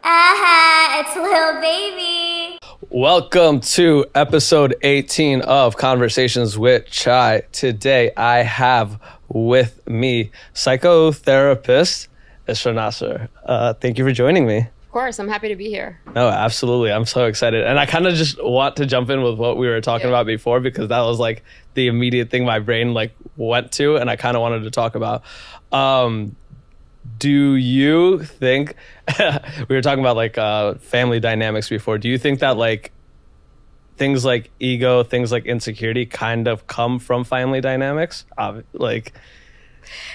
It's Lil Baby. Welcome to episode 18 of Conversations with Chai. Today I have with me psychotherapist Israa Nasir. Thank you for joining me. Of course, I'm happy to be here. No, absolutely. I'm so excited. And I kind of just want to jump in with what we were talking about before, because that was like the immediate thing my brain like went to and I kind of wanted to talk about. Do you think, we were talking about like family dynamics before, do you think that like things like ego, things like insecurity kind of come from family dynamics?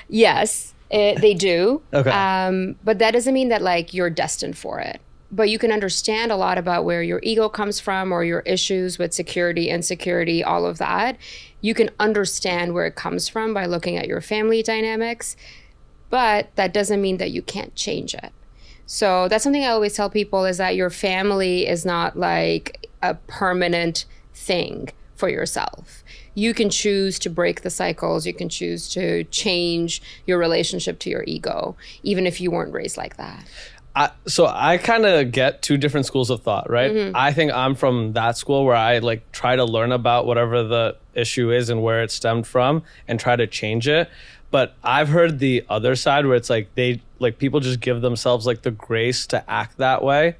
Yes, they do. Okay. But that doesn't mean that like you're destined for it. But you can understand a lot about where your ego comes from or your issues with security, insecurity, all of that. You can understand where it comes from by looking at your family dynamics. But that doesn't mean that you can't change it. So that's something I always tell people, is that your family is not like a permanent thing for yourself. You can choose to break the cycles. You can choose to change your relationship to your ego, even if you weren't raised like that. So I kind of get two different schools of thought, right? Mm-hmm. I think I'm from that school where I like try to learn about whatever the issue is and where it stemmed from and try to change it. But I've heard the other side where it's like people just give themselves like the grace to act that way,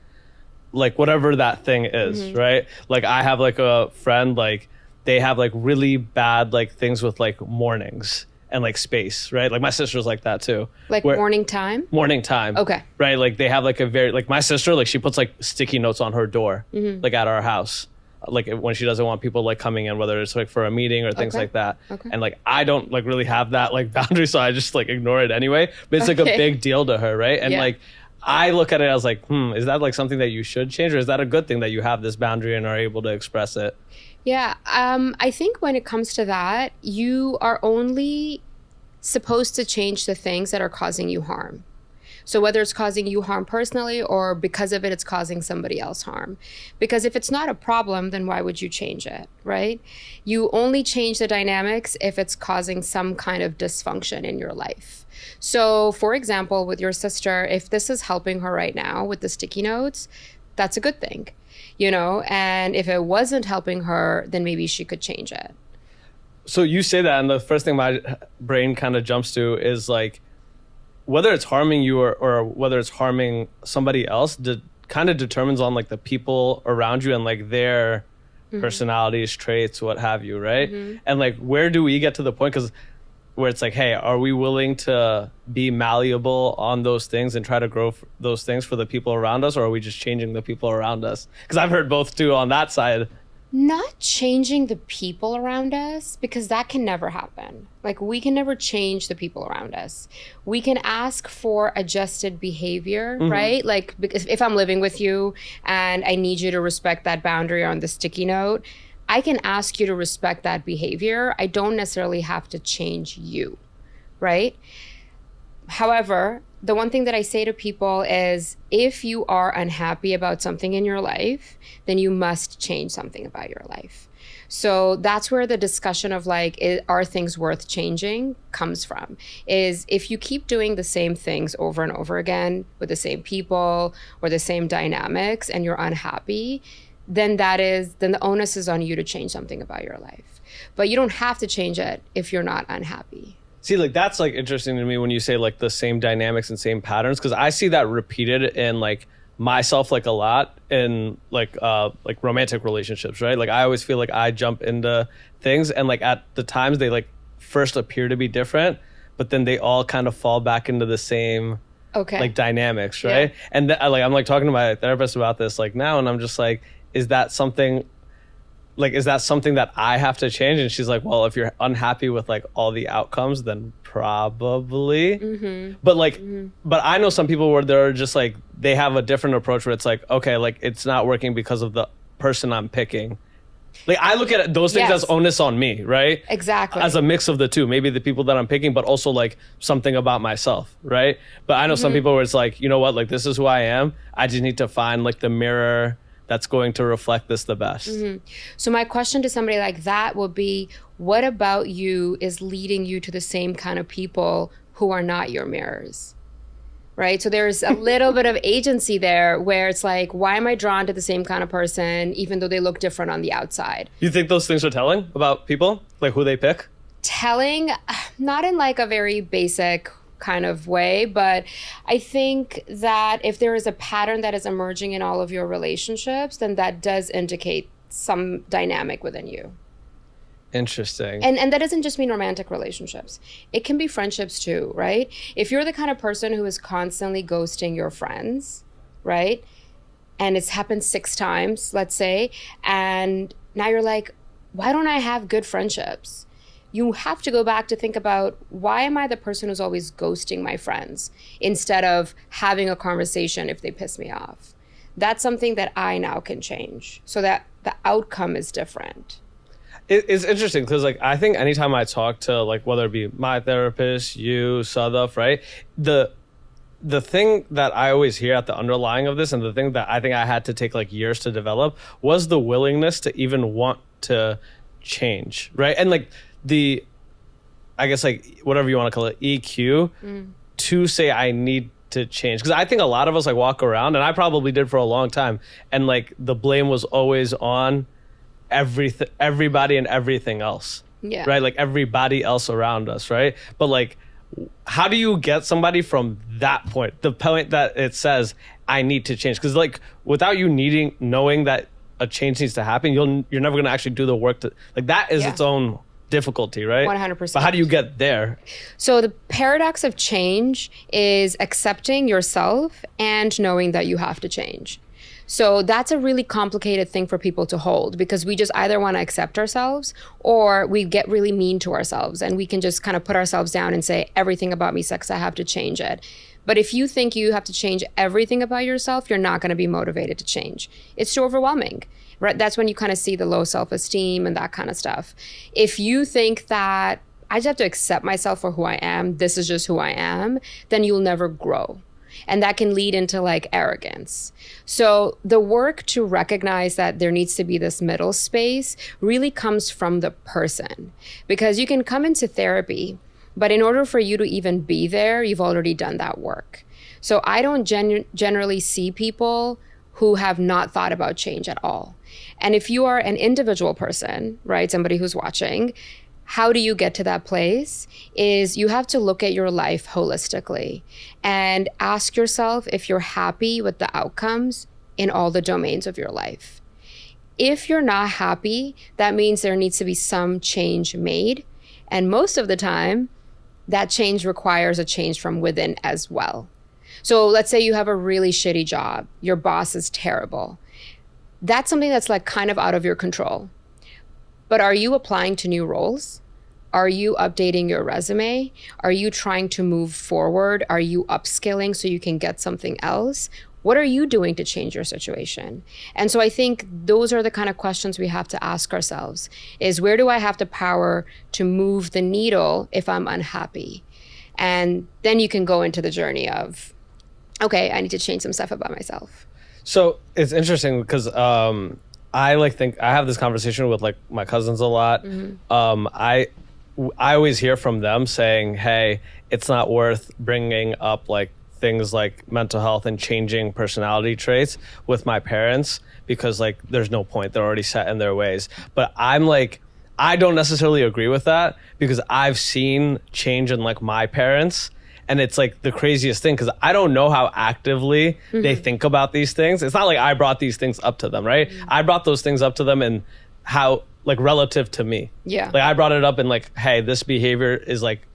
like whatever that thing is, mm-hmm. right? Like I have like a friend, like they have like really bad like things with like mornings and like space, right? Like my sister's like that too. Like morning time? Morning time. Okay. Right? Like they have like a very, like my sister, like she puts like sticky notes on her door, mm-hmm. like at our house. Like when she doesn't want people like coming in, whether it's like for a meeting or things like that. Okay. And like I don't like really have that like boundary, so I just like ignore it anyway. But it's like a big deal to her, right? And like I look at it as like, is that like something that you should change, or is that a good thing that you have this boundary and are able to express it? Yeah, I think when it comes to that, you are only supposed to change the things that are causing you harm. So whether it's causing you harm personally or because of it, it's causing somebody else harm. Because if it's not a problem, then why would you change it, right? You only change the dynamics if it's causing some kind of dysfunction in your life. So for example, with your sister, if this is helping her right now with the sticky notes, that's a good thing, you know? And if it wasn't helping her, then maybe she could change it. So you say that, and the first thing my brain kind of jumps to is like, whether it's harming you or whether it's harming somebody else kind of determines on like the people around you and like their mm-hmm. personalities, traits, what have you, right? Mm-hmm. And like, where do we get to the point where it's like, hey, are we willing to be malleable on those things and try to grow those things for the people around us, or are we just changing the people around us? Because I've heard both too on that side. Not changing the people around us, because that can never happen. Like we can never change the people around us. We can ask for adjusted behavior, mm-hmm. right? Like because if I'm living with you and I need you to respect that boundary on the sticky note, I can ask you to respect that behavior. I don't necessarily have to change you, right? However, the one thing that I say to people is, if you are unhappy about something in your life, then you must change something about your life. So that's where the discussion of like, are things worth changing comes from, is if you keep doing the same things over and over again with the same people or the same dynamics and you're unhappy, then the onus is on you to change something about your life. But you don't have to change it if you're not unhappy. See, like that's like interesting to me when you say like the same dynamics and same patterns, because I see that repeated in like myself like a lot in like romantic relationships, right? Like I always feel like I jump into things and like at the times they like first appear to be different, but then they all kind of fall back into the same like dynamics, right? Yeah. And like I'm like talking to my therapist about this like now, and I'm just like, is that something that I have to change? And she's like, well, if you're unhappy with like all the outcomes, then probably. Mm-hmm. But like, mm-hmm. but I know some people where they're just like, they have a different approach where it's like, okay, like it's not working because of the person I'm picking. Like I look at those things as onus on me, right? Exactly. As a mix of the two, maybe the people that I'm picking, but also like something about myself, right? But I know some people where it's like, you know what, like this is who I am. I just need to find like the mirror that's going to reflect this the best. Mm-hmm. So my question to somebody like that would be, what about you is leading you to the same kind of people who are not your mirrors? right? So there's a little bit of agency there where it's like, why am I drawn to the same kind of person even though they look different on the outside? You think those things are telling about people, like who they pick? Telling, not in like a very basic kind of way, but I think that if there is a pattern that is emerging in all of your relationships, then that does indicate some dynamic within you. Interesting. And that doesn't just mean romantic relationships. It can be friendships too, right? If you're the kind of person who is constantly ghosting your friends, right? And it's happened 6 times, let's say, and now you're like, why don't I have good friendships? You have to go back to think about, why am I the person who's always ghosting my friends instead of having a conversation if they piss me off? That's something that I now can change so that the outcome is different. It's interesting because like I think anytime I talk to like whether it be my therapist, you, Sadaf, right? The thing that I always hear at the underlying of this, and the thing that I think I had to take like years to develop, was the willingness to even want to change, right? And like I guess like whatever you want to call it, EQ, to say I need to change. Because I think a lot of us like walk around, and I probably did for a long time, and like the blame was always on everybody and everything else. Yeah. Right? Like everybody else around us, right? But like, how do you get somebody from that point, the point that it says I need to change? Because like without you knowing that a change needs to happen, you're never going to actually do the work to, like, that is its own difficulty, right? 100%. But how do you get there? So the paradox of change is accepting yourself and knowing that you have to change. So that's a really complicated thing for people to hold, because we just either want to accept ourselves or we get really mean to ourselves and we can just kind of put ourselves down and say, everything about me sucks, I have to change it. But if you think you have to change everything about yourself, you're not going to be motivated to change. It's too overwhelming, right? That's when you kind of see the low self-esteem and that kind of stuff. If you think that I just have to accept myself for who I am, this is just who I am, then you'll never grow. And that can lead into like arrogance. So the work to recognize that there needs to be this middle space really comes from the person, because you can come into therapy, but in order for you to even be there, you've already done that work. So I don't generally see people who have not thought about change at all. And if you are an individual person, right, somebody who's watching, how do you get to that place is you have to look at your life holistically and ask yourself if you're happy with the outcomes in all the domains of your life. If you're not happy, that means there needs to be some change made. And most of the time, that change requires a change from within as well. So let's say you have a really shitty job. Your boss is terrible. That's something that's like kind of out of your control. But are you applying to new roles? Are you updating your resume? Are you trying to move forward? Are you upskilling so you can get something else? What are you doing to change your situation? And so I think those are the kind of questions we have to ask ourselves, is where do I have the power to move the needle if I'm unhappy? And then you can go into the journey of, okay, I need to change some stuff about myself. So it's interesting because I like think I have this conversation with like my cousins a lot. I always hear from them saying, hey, it's not worth bringing up like things like mental health and changing personality traits with my parents because like there's no point, they're already set in their ways. But I'm like, I don't necessarily agree with that because I've seen change in like my parents. And it's like the craziest thing because I don't know how actively they think about these things. It's not like I brought these things up to them, right? I brought those things up to them and how like relative to me. Yeah. Like I brought it up and like, hey, this behavior is like,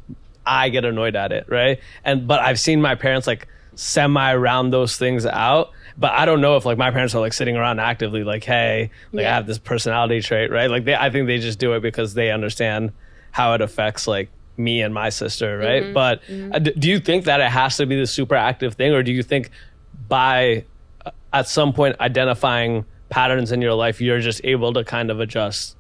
I get annoyed at it, right? But I've seen my parents like semi round those things out. But I don't know if like my parents are like sitting around actively like, hey, like I have this personality trait, right? Like I think they just do it because they understand how it affects like me and my sister, right? But do you think that it has to be the super active thing, or do you think by at some point identifying patterns in your life, you're just able to kind of adjust?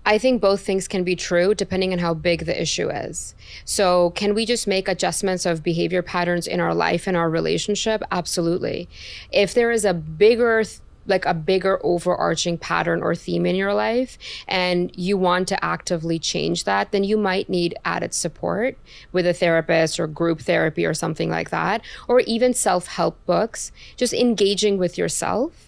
I think both things can be true depending on how big the issue is. So can we just make adjustments of behavior patterns in our life and our relationship? Absolutely. If there is a bigger like a bigger overarching pattern or theme in your life and you want to actively change that, then you might need added support with a therapist or group therapy or something like that, or even self-help books, just engaging with yourself.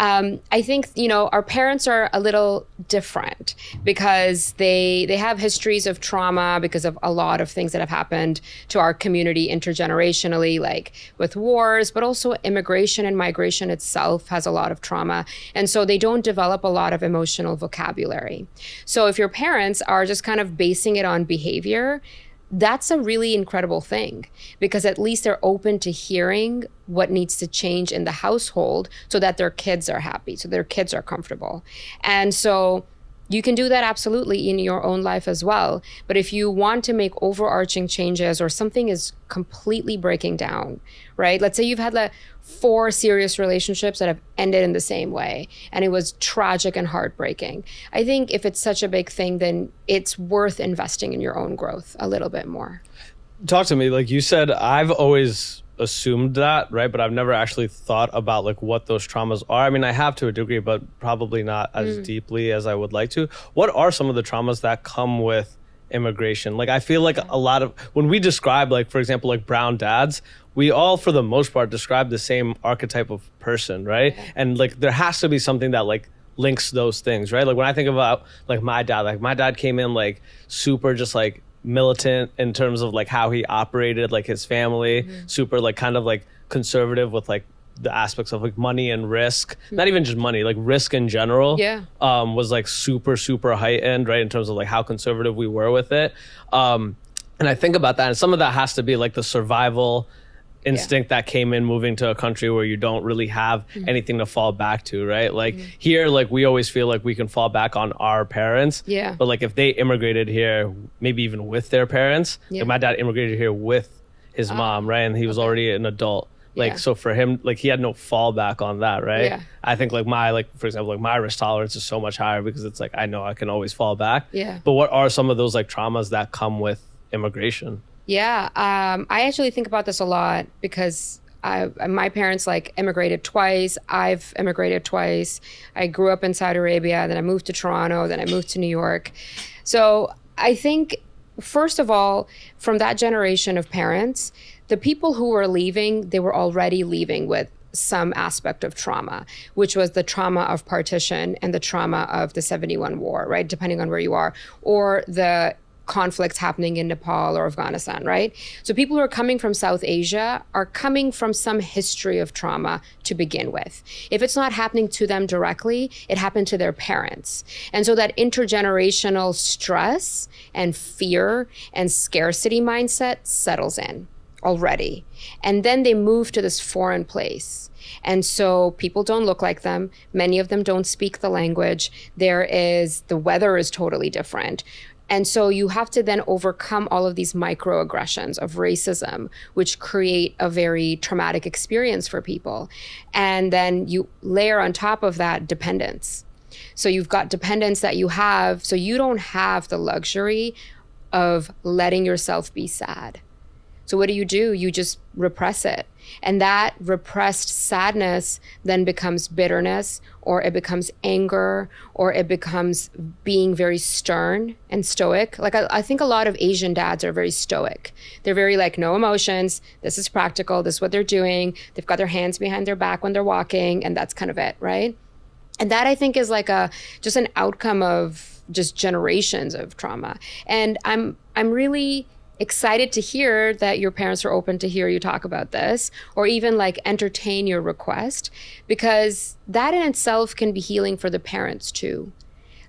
I think, our parents are a little different because they have histories of trauma because of a lot of things that have happened to our community intergenerationally, like with wars, but also immigration and migration itself has a lot of trauma. And so they don't develop a lot of emotional vocabulary. So if your parents are just kind of basing it on behavior, that's a really incredible thing because at least they're open to hearing what needs to change in the household so that their kids are happy, so their kids are comfortable. And so you can do that absolutely in your own life as well. But if you want to make overarching changes or something is completely breaking down, right? Let's say you've had like 4 serious relationships that have ended in the same way and it was tragic and heartbreaking. I think if it's such a big thing, then it's worth investing in your own growth a little bit more. Talk to me. Like you said, I've always assumed that, right? But I've never actually thought about like what those traumas are. I mean, I have to a degree, but probably not as deeply as I would like to. What are some of the traumas that come with immigration? Like, I feel like a lot of, when we describe, like, for example, like brown dads, we all, for the most part, describe the same archetype of person, right? Yeah. And like, there has to be something that like links those things, right? Like when I think about like my dad came in like super just like militant in terms of like how he operated like his family, super like kind of like conservative with like the aspects of like money and risk, not even just money, like risk in general, was like super heightened, right? In terms of like how conservative we were with it. And I think about that, and some of that has to be like the survival instinct that came in moving to a country where you don't really have anything to fall back to, right? Like here, like we always feel like we can fall back on our parents. Yeah. But like if they immigrated here, maybe even with their parents, like my dad immigrated here with his mom, right? And he was already an adult. Like, so for him, like he had no fallback on that, right? Yeah. I think like for example, like my risk tolerance is so much higher because it's like, I know I can always fall back. Yeah. But what are some of those like traumas that come with immigration? Yeah, I actually think about this a lot because my parents like immigrated twice. I've immigrated twice. I grew up in Saudi Arabia, then I moved to Toronto, then I moved to New York. So I think, first of all, from that generation of parents, the people who were leaving, they were already leaving with some aspect of trauma, which was the trauma of partition and the trauma of the 71 war, right? Depending on where you are, or the conflicts happening in Nepal or Afghanistan, right? So people who are coming from South Asia are coming from some history of trauma to begin with. If it's not happening to them directly, it happened to their parents. And so that intergenerational stress and fear and scarcity mindset settles in already. And then they move to this foreign place. And so people don't look like them. Many of them don't speak the language. The weather is totally different. And so you have to then overcome all of these microaggressions of racism, which create a very traumatic experience for people. And then you layer on top of that dependence. So you've got dependence that you have, so you don't have the luxury of letting yourself be sad. So what do? You just repress it. And that repressed sadness then becomes bitterness, or it becomes anger, or it becomes being very stern and stoic. Like I think a lot of Asian dads are very stoic. They're very like, no emotions. This is practical. This is what they're doing. They've got their hands behind their back when they're walking, and that's kind of it, right? And that I think is like just an outcome of just generations of trauma. And I'm really excited to hear that your parents are open to hear you talk about this, or even like entertain your request, because that in itself can be healing for the parents too.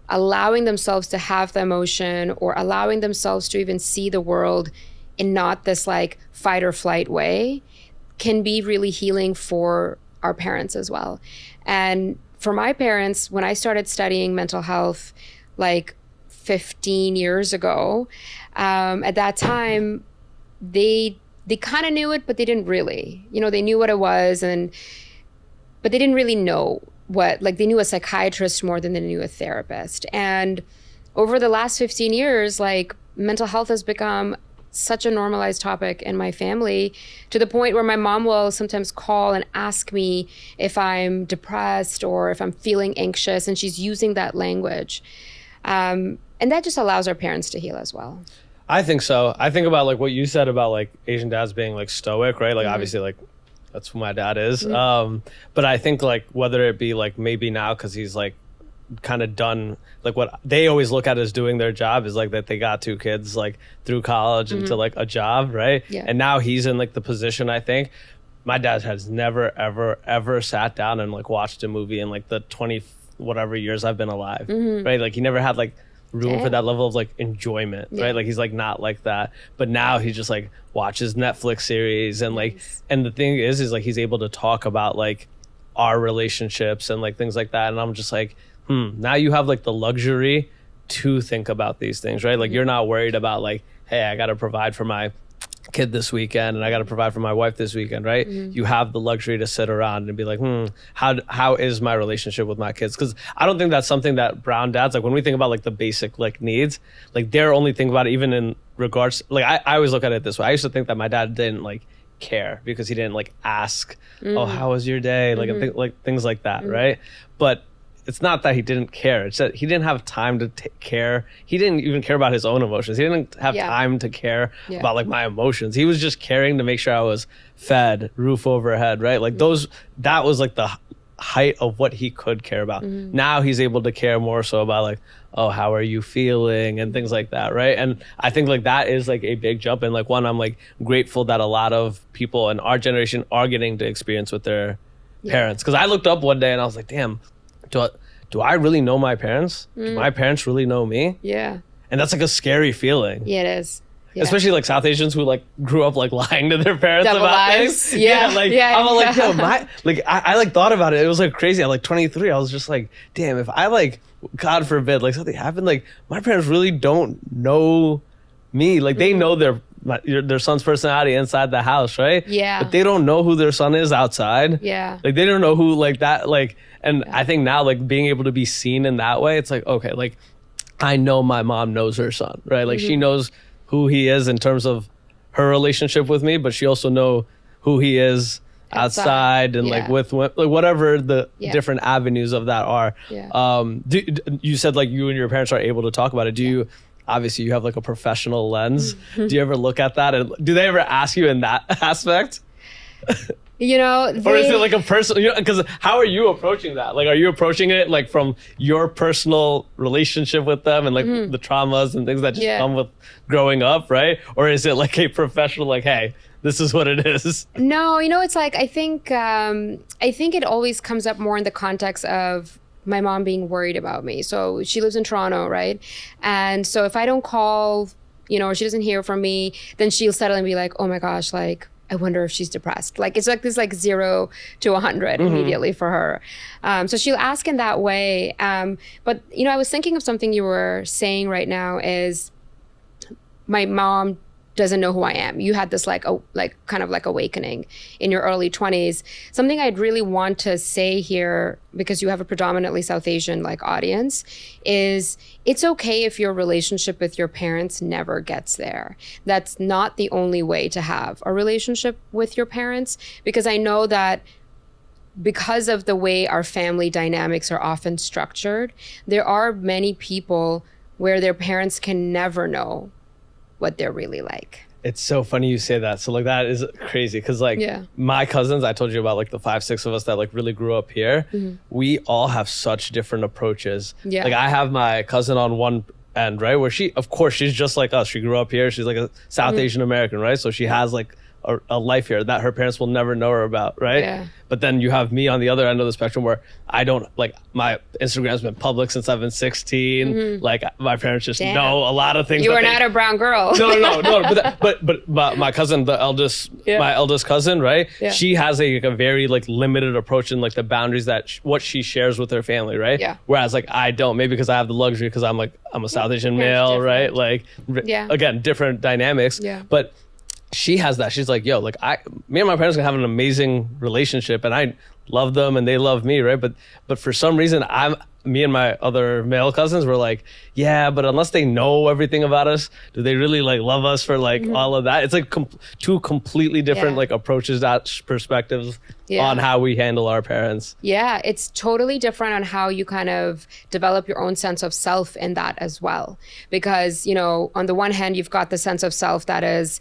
Allowing themselves to have the emotion, or allowing themselves to even see the world in not this like fight or flight way, can be really healing for our parents as well. And for my parents, when I started studying mental health like 15 years ago, at that time, they kind of knew it, but they didn't really. They knew what it was, but they didn't really know what, like they knew a psychiatrist more than they knew a therapist. And over the last 15 years, like mental health has become such a normalized topic in my family, to the point where my mom will sometimes call and ask me if I'm depressed or if I'm feeling anxious, and she's using that language. And that just allows our parents to heal as well. I think so. I think about like what you said about like Asian dads being like stoic, right? Like obviously like that's who my dad is. But I think like whether it be like maybe now because he's like kind of done, like what they always look at as doing their job is like that they got 2 kids like through college into like a job, right? Yeah. And now he's in like the position, I think. My dad has never, ever sat down and like watched a movie in like the 20 whatever years I've been alive, right? Like he never had like room for that level of like enjoyment, right? Like he's like not like that, but now he just like watches Netflix series and like, and the thing is like he's able to talk about like our relationships and like things like that, and I'm just like, now you have like the luxury to think about these things, right? Like you're not worried about like, hey, I got to provide for my kid this weekend and I got to provide for my wife this weekend, right? You have the luxury to sit around and be like, how is my relationship with my kids? Because I don't think that's something that brown dads, like when we think about like the basic like needs, like they're only thinking about it even in regards, like I always look at it this way. I used to think that my dad didn't like care because he didn't like ask, oh, how was your day? Like, like things like that, right? But it's not that he didn't care. It's that he didn't have time to care. He didn't even care about his own emotions. He didn't have time to care about like my emotions. He was just caring to make sure I was fed, roof overhead, right? Like that was like the height of what he could care about. Now he's able to care more so about like, oh, how are you feeling and things like that, right? And I think like that is like a big jump. And like one, I'm like grateful that a lot of people in our generation are getting to experience with their parents. Because I looked up one day and I was like, damn, do I really know my parents? Do my parents really know me? Yeah. And that's like a scary feeling. Yeah, it is. Yeah. Especially like South Asians who like grew up like lying to their parents Double about lives. things. Yeah. Like I'm like, yo, I like thought about it. It was like crazy. At like 23, I was just like, damn, if I like, God forbid, like something happened, like my parents really don't know me. Like they know their son's personality inside the house, right? Yeah. But they don't know who their son is outside. Yeah. Like they don't know who like that, like, and I think now like being able to be seen in that way, it's like, okay, like I know my mom knows her son, right? Like she knows who he is in terms of her relationship with me, but she also know who he is outside and like with like whatever the different avenues of that are. You said like you and your parents are able to talk about it. Do you, obviously you have like a professional lens. Do you ever look at that and do they ever ask you in that aspect? You know, or is it like a personal, because how are you approaching that? Like, are you approaching it like from your personal relationship with them and like the traumas and things that just come with growing up, right? Or is it like a professional, like, hey, this is what it is? No, it's like, I think it always comes up more in the context of my mom being worried about me. So she lives in Toronto, right? And so if I don't call, or she doesn't hear from me, then she'll settle and be like, oh my gosh, like, I wonder if she's depressed. Like, it's like this like 0 to 100 immediately for her. So she'll ask in that way. But, I was thinking of something you were saying right now is my mom doesn't know who I am. You had this like kind of like awakening in your early 20s. Something I'd really want to say here, because you have a predominantly South Asian like audience, is it's okay if your relationship with your parents never gets there. That's not the only way to have a relationship with your parents, because I know that because of the way our family dynamics are often structured, there are many people where their parents can never know what they're really like. It's so funny you say that. So like that is crazy because like my cousins, I told you about like the 5-6 of us that like really grew up here. We all have such different approaches. Like I have my cousin on one end, right, where she, of course, she's just like us. She grew up here. She's like a South Asian American, right? So she has like a life here that her parents will never know her about, right? But then you have me on the other end of the spectrum where I don't, like, my Instagram's been public since I've been 16. Like my parents just know a lot of things. You are not a brown girl. No. But my cousin, my eldest cousin, right? She has a very like limited approach in like the boundaries that what she shares with her family, right? Whereas like I don't, maybe because I have the luxury because I'm a South Asian male, right? Like, again, different dynamics. But she has that. She's like, yo, like me and my parents can have an amazing relationship and I love them and they love me, right? But for some reason me and my other male cousins were like, yeah, but unless they know everything about us, do they really like love us for like all of that? It's like two completely different like approaches, perspectives on how we handle our parents. Yeah, it's totally different on how you kind of develop your own sense of self in that as well. Because, you know, on the one hand, you've got the sense of self that is,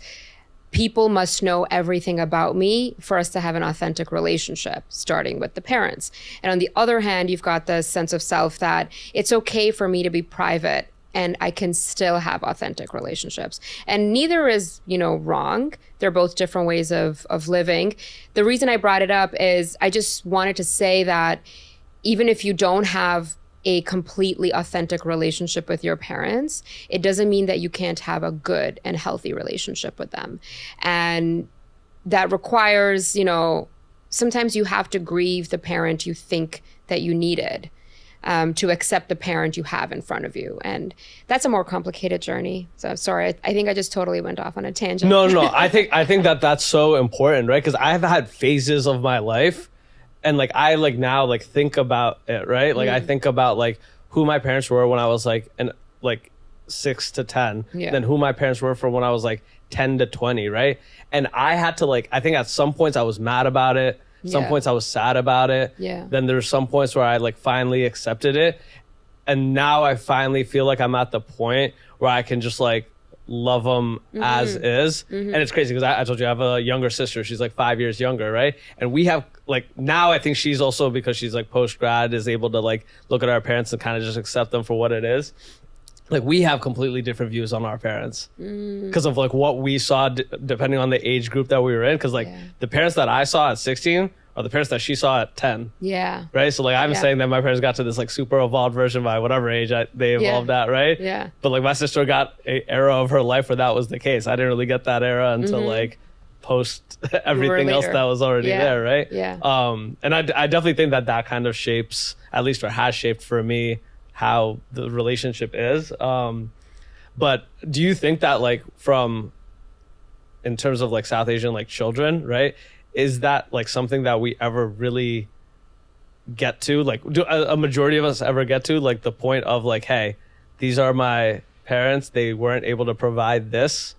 people must know everything about me for us to have an authentic relationship, starting with the parents. And on the other hand, you've got the sense of self that it's okay for me to be private and I can still have authentic relationships. And neither is, you know, wrong. They're both different ways of living. The reason I brought it up is I just wanted to say that even if you don't have a completely authentic relationship with your parents, it doesn't mean that you can't have a good and healthy relationship with them. And that requires, you know, sometimes you have to grieve the parent you think that you needed to accept the parent you have in front of you. And that's a more complicated journey. So sorry, I think I just totally went off on a tangent. No. I think that that's so important, right? Because I've had phases of my life. And like I like now like think about it, right? Like I think about like who my parents were when I was like 6 to 10, then who my parents were from when I was like 10 to 20, right? And I had to like, I think at some points I was mad about it. Some points I was sad about it. Then there's some points where I like finally accepted it. And now I finally feel like I'm at the point where I can just like love them as is. And it's crazy because I told you I have a younger sister. She's like 5 years younger, right? And we have like, now I think she's also, because she's like post-grad, is able to like look at our parents and kind of just accept them for what it is. Like we have completely different views on our parents because of like what we saw depending on the age group that we were in. Because like the parents that I saw at 16 are the parents that she saw at 10. Yeah. Right. So like I'm saying that my parents got to this like super evolved version by whatever age they evolved at. Right. Yeah. But like my sister got an era of her life where that was the case. I didn't really get that era until like post everything else that was already there. Right. Yeah. And I definitely think that kind of shapes, at least, or has shaped for me, how the relationship is. But do you think that like in terms of like South Asian like children, right? Is that like something that we ever really get to? Like do a majority of us ever get to like the point of like, hey, these are my parents. They weren't able to provide this,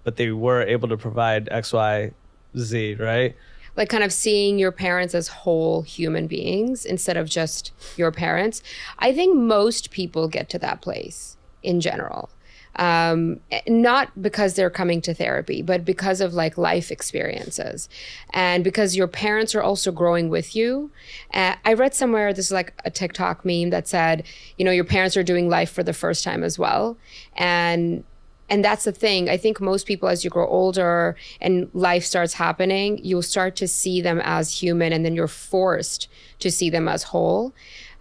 but they were able to provide X, Y, Z, right? Like kind of seeing your parents as whole human beings instead of just your parents. I think most people get to that place in general. Not because they're coming to therapy, but because of like life experiences and because your parents are also growing with you. I read somewhere, this is like a TikTok meme that said, you know, your parents are doing life for the first time as well. And that's the thing. I think most people, as you grow older and life starts happening, you'll start to see them as human, and then you're forced to see them as whole.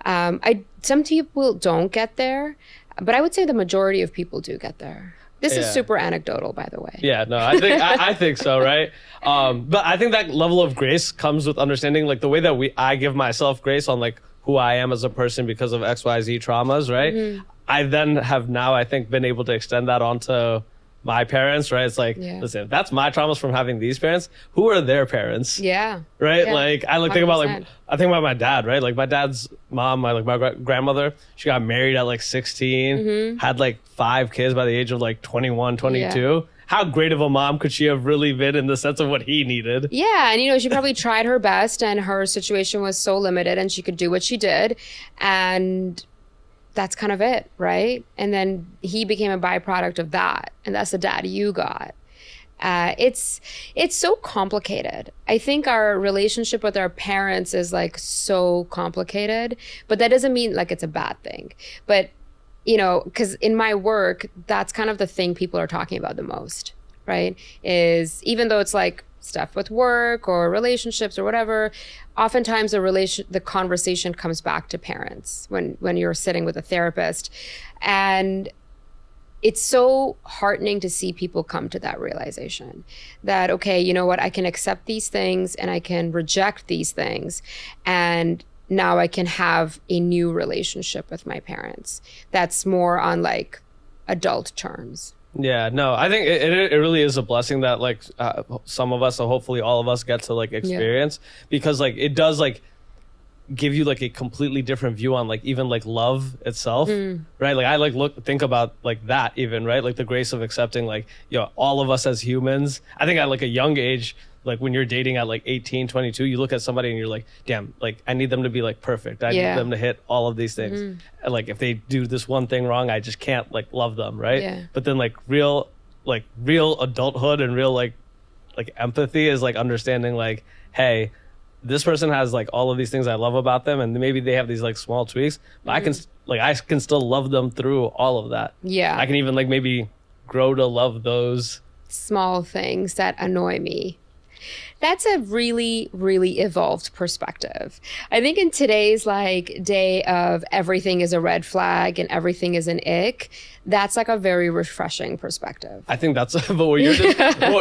Some people don't get there, but I would say the majority of people do get there. This is super anecdotal, by the way. Yeah, no, I think I think so, right? But I think that level of grace comes with understanding, like the way that I give myself grace on like who I am as a person because of XYZ traumas, right? I then have now, I think, been able to extend that onto my parents, right? It's like, listen, if that's my traumas from having these parents, who are their parents? Yeah. Right? Yeah. Like, I think about my dad, right? Like my dad's mom, my grandmother, she got married at like 16, had like 5 kids by the age of like 21, 22. Yeah. How great of a mom could she have really been in the sense of what he needed? Yeah. And, you know, she probably tried her best and her situation was so limited and she could do what she did. And that's kind of it, right? And then he became a byproduct of that. And that's the dad you got. It's so complicated. I think our relationship with our parents is like so complicated, but that doesn't mean like it's a bad thing. But, you know, because in my work, that's kind of the thing people are talking about the most, right? Is even though it's like stuff with work or relationships or whatever, oftentimes the conversation comes back to parents when you're sitting with a therapist. And it's so heartening to see people come to that realization that, okay, you know what, I can accept these things and I can reject these things. And now I can have a new relationship with my parents that's more on like adult terms. Yeah, no, I think it really is a blessing that like some of us, so hopefully all of us, get to like experience, because like it does like give you like a completely different view on like even like love itself, right? Like I like think about like that even, right? Like the grace of accepting like, all of us as humans. I think at like a young age, like when you're dating at like 18, 22, you look at somebody and you're like, damn, like I need them to be like perfect. I need them to hit all of these things. And like if they do this one thing wrong, I just can't like love them, right? Yeah. But then like real adulthood and real like empathy is like understanding like, hey, this person has like all of these things I love about them, and maybe they have these like small tweaks, but I can still love them through all of that. Yeah. I can even like maybe grow to love those small things that annoy me. That's a really, really evolved perspective. I think in today's like day of everything is a red flag and everything is an ick, that's like a very refreshing perspective. I think that's but what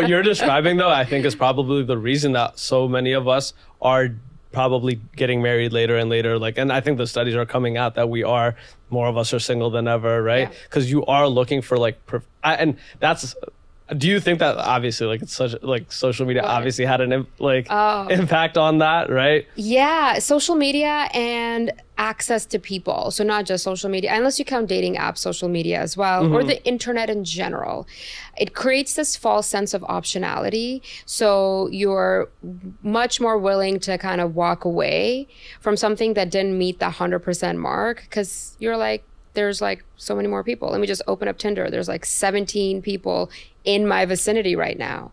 you're describing though, I think is probably the reason that so many of us are probably getting married later and later. Like, and I think the studies are coming out that more of us are single than ever, right? Because you are looking for like, and that's. Do you think that obviously like it's such like social media obviously had an impact on that, right? Yeah, social media and access to people. So not just social media, unless you count dating apps, social media as well, or the internet in general. It creates this false sense of optionality. So you're much more willing to kind of walk away from something that didn't meet the 100% mark because you're like, there's like so many more people. Let me just open up Tinder. There's like 17 people in my vicinity right now.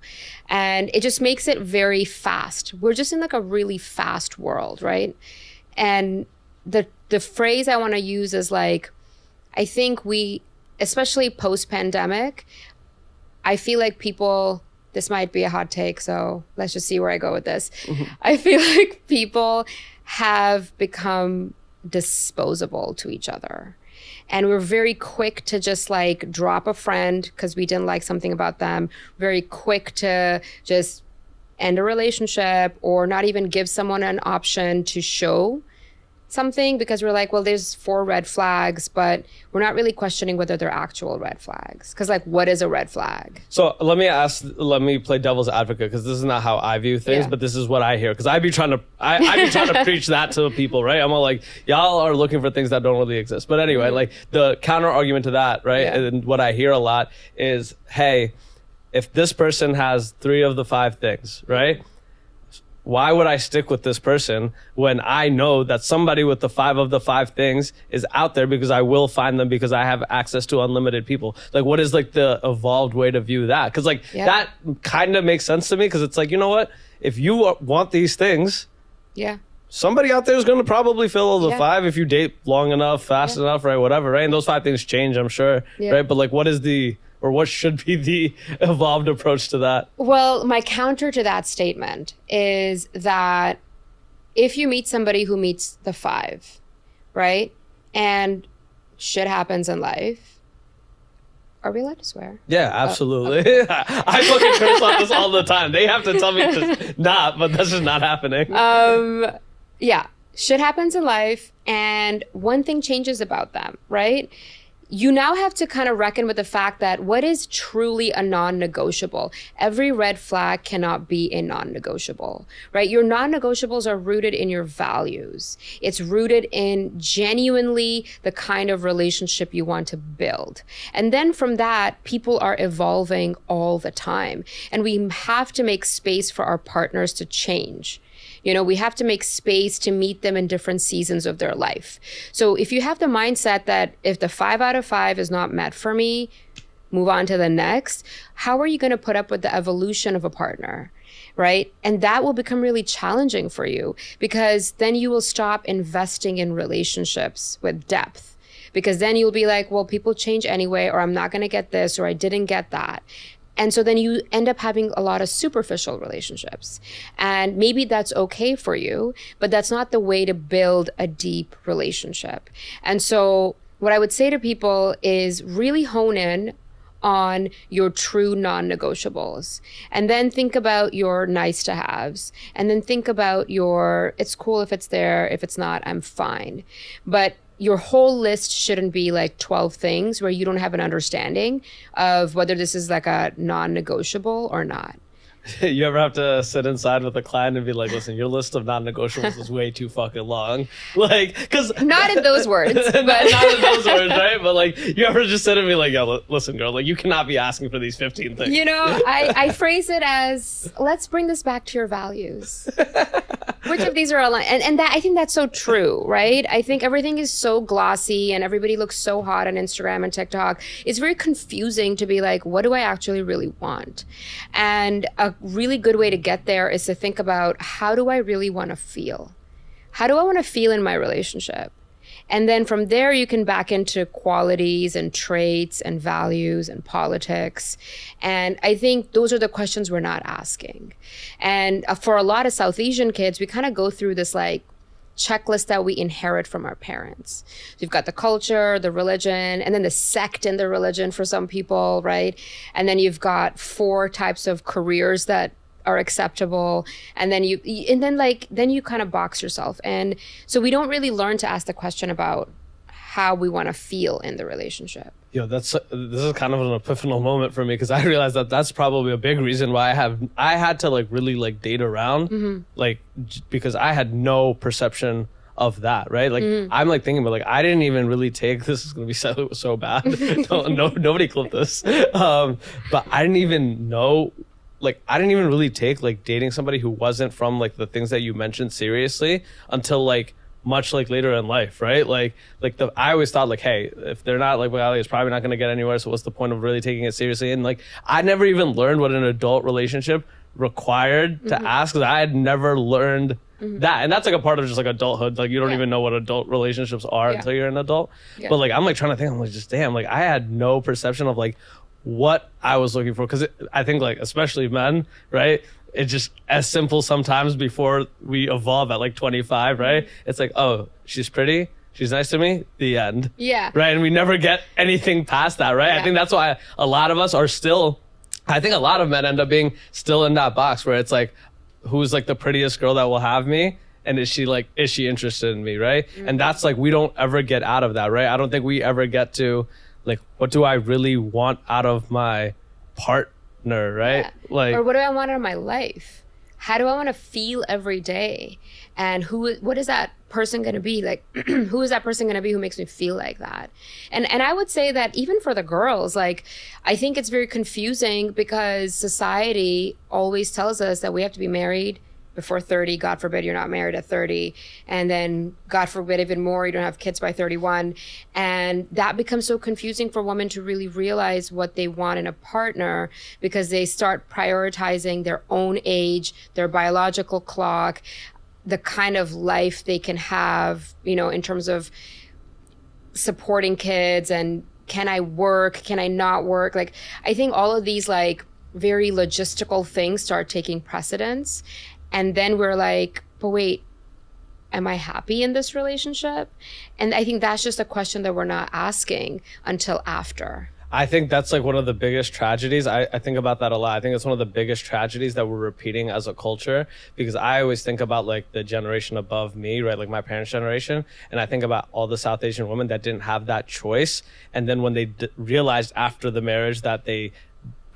And it just makes it very fast. We're just in like a really fast world, right? And the phrase I want to use is like, I think we, especially post-pandemic, I feel like people, this might be a hot take, so let's just see where I go with this. I feel like people have become disposable to each other. And we're very quick to just like drop a friend because we didn't like something about them. Very quick to just end a relationship or not even give someone an option to show something because we're like, well, there's 4 red flags, but we're not really questioning whether they're actual red flags. Because like, what is a red flag? So let me play devil's advocate because this is not how I view things, but this is what I hear. Because I be trying to preach that to people, right? I'm all like, y'all are looking for things that don't really exist. But anyway, like the counter argument to that, right? And what I hear a lot is, hey, if this person has 3 of the 5 things, right? Why would I stick with this person when I know that somebody with the 5 of the 5 things is out there because I will find them because I have access to unlimited people? Like, what is like the evolved way to view that? Because like that kind of makes sense to me because it's like, you know what? If you want these things, somebody out there is going to probably fill all the 5 if you date long enough, fast enough, right? Whatever, right? And those 5 things change, I'm sure, right? But like, what should be the evolved approach to that? Well, my counter to that statement is that if you meet somebody who meets the 5, right? And shit happens in life. Are we allowed to swear? Yeah, absolutely. Okay. I fucking curse on this all the time. They have to tell me to not, but that's just not happening. Yeah, shit happens in life and one thing changes about them, right? You now have to kind of reckon with the fact that what is truly a non-negotiable? Every red flag cannot be a non-negotiable, right? Your non-negotiables are rooted in your values. It's rooted in genuinely the kind of relationship you want to build. And then from that, people are evolving all the time. And we have to make space for our partners to change. You know, we have to make space to meet them in different seasons of their life. So if you have the mindset that if the 5 out of 5 is not met for me, move on to the next, how are you going to put up with the evolution of a partner, right? And that will become really challenging for you because then you will stop investing in relationships with depth because then you'll be like, well, people change anyway, or I'm not going to get this, or I didn't get that. And so then you end up having a lot of superficial relationships. And maybe that's okay for you, but that's not the way to build a deep relationship. And so what I would say to people is really hone in on your true non-negotiables. And then think about your nice to haves. And then think about your, it's cool if it's there, if it's not, I'm fine. But your whole list shouldn't be like 12 things where you don't have an understanding of whether this is like a non-negotiable or not. You ever have to sit inside with a client and be like, listen, your list of non-negotiables is way too fucking long. Like, because Not in those words, but not in those words, right? But like, you ever just sit and be like, yo, listen, girl, like you cannot be asking for these 15 things. you know, I phrase it as, let's bring this back to your values. Which of these are aligned? And that, I think that's so true, right? I think everything is so glossy and everybody looks so hot on Instagram and TikTok. It's very confusing to be like, what do I actually really want? And a really good way to get there is to think about, how do I really want to feel? How do I want to feel in my relationship? And then from there, you can back into qualities and traits and values and politics. And I think those are the questions we're not asking. And for a lot of South Asian kids, we kind of go through this like checklist that we inherit from our parents. So you've got the culture, the religion, and then the sect in the religion for some people, right? And then you've got 4 types of careers that are acceptable, and then you kind of box yourself. And so we don't really learn to ask the question about how we want to feel in the relationship. Yo, this is kind of an epiphanal moment for me, because I realized that that's probably a big reason why I had to like really like date around, like because I had no perception of that, right? Like I'm like thinking about like I didn't even really take, this is gonna be so bad. Nobody clip this. But I didn't even know. Like, I didn't even really take, like, dating somebody who wasn't from, like, the things that you mentioned seriously until, like, much, like, later in life, right? I always thought, like, hey, if they're not, like, well, it's probably not going to get anywhere, so what's the point of really taking it seriously? And, like, I never even learned what an adult relationship required to ask, because I had never learned that. And that's, like, a part of just, like, adulthood. Like, you don't even know what adult relationships are until you're an adult. Yeah. But, like, I'm, like, trying to think, I'm, like, just, damn, like, I had no perception of, like, what I was looking for, because I think like especially men, right, it's just as simple sometimes before we evolve at like 25, right? It's like, oh, she's pretty, she's nice to me, the end. Yeah. Right. And we never get anything past that, right? Yeah. I think that's why a lot of us are still, I think a lot of men end up being still in that box where it's like, who's like the prettiest girl that will have me? And is she interested in me, right? And that's like, we don't ever get out of that, right? I don't think we ever get to like, what do I really want out of my partner, right? Yeah. Like, or what do I want out of my life? How do I want to feel every day? And what is that person going to be? Like, who is that person going to be who makes me feel like that? And I would say that even for the girls, like, I think it's very confusing because society always tells us that we have to be married before 30, God forbid you're not married at 30. And then God forbid even more, you don't have kids by 31. And that becomes so confusing for women to really realize what they want in a partner, because they start prioritizing their own age, their biological clock, the kind of life they can have, you know, in terms of supporting kids and can I work, can I not work? Like, I think all of these like very logistical things start taking precedence. And then we're like, but wait, am I happy in this relationship? And I think that's just a question that we're not asking until after. I think that's like one of the biggest tragedies. I think about that a lot. I think it's one of the biggest tragedies that we're repeating as a culture, because I always think about like the generation above me, right? Like my parents' generation. And I think about all the South Asian women that didn't have that choice. And then when they realized after the marriage that they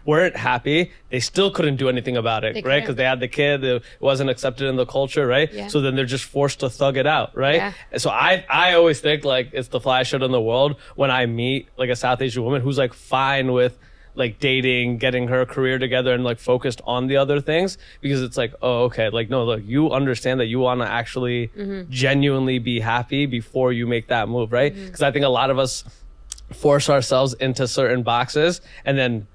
weren't happy, they still couldn't do anything about it, right? Because they had the kid, it wasn't accepted in the culture, right? Yeah. So then they're just forced to thug it out, right? Yeah. And so I always think like it's the flyest shit in the world when I meet like a South Asian woman who's like fine with like dating, getting her career together and like focused on the other things, because it's like, oh, okay, like no, look, you understand that you want to actually genuinely be happy before you make that move, right? Because I think a lot of us force ourselves into certain boxes, and then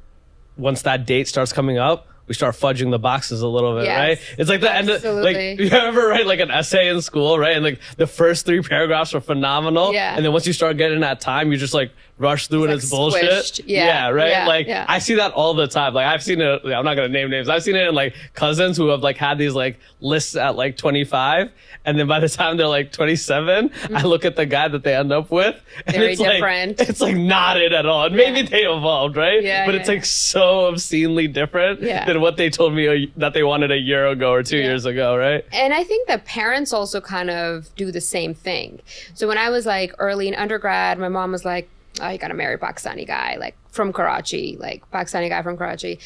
once that date starts coming up, we start fudging the boxes a little bit, right? It's like the end of, like, you ever write like an essay in school, right? And like the first 3 paragraphs are phenomenal. Yeah. And then once you start getting that time, you just like rush through it's and like it's bullshit. Yeah, right? Yeah, like I see that all the time. Like I've seen it, I'm not going to name names. I've seen it in like cousins who have like had these like lists at like 25. And then by the time they're like 27, I look at the guy that they end up with. And very it's different. Like, it's like not it at all. And maybe they evolved, right? Yeah, but it's like so obscenely different than what they told me that they wanted a year ago or 2 years ago, right? And I think that parents also kind of do the same thing. So when I was like early in undergrad, my mom was like, oh, you gotta marry a Pakistani guy, like from Karachi, like Pakistani guy from Karachi.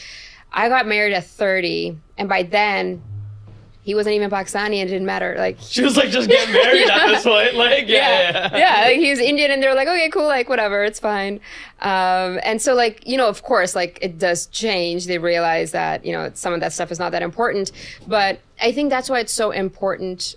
I got married at 30, and by then, he wasn't even Pakistani, and it didn't matter. Like, she was like, just get married at this point. Like, yeah. Like, he's Indian, and they're like, okay, cool, like, whatever, it's fine. And so, like, you know, of course, like, it does change. They realize that, you know, some of that stuff is not that important. But I think that's why it's so important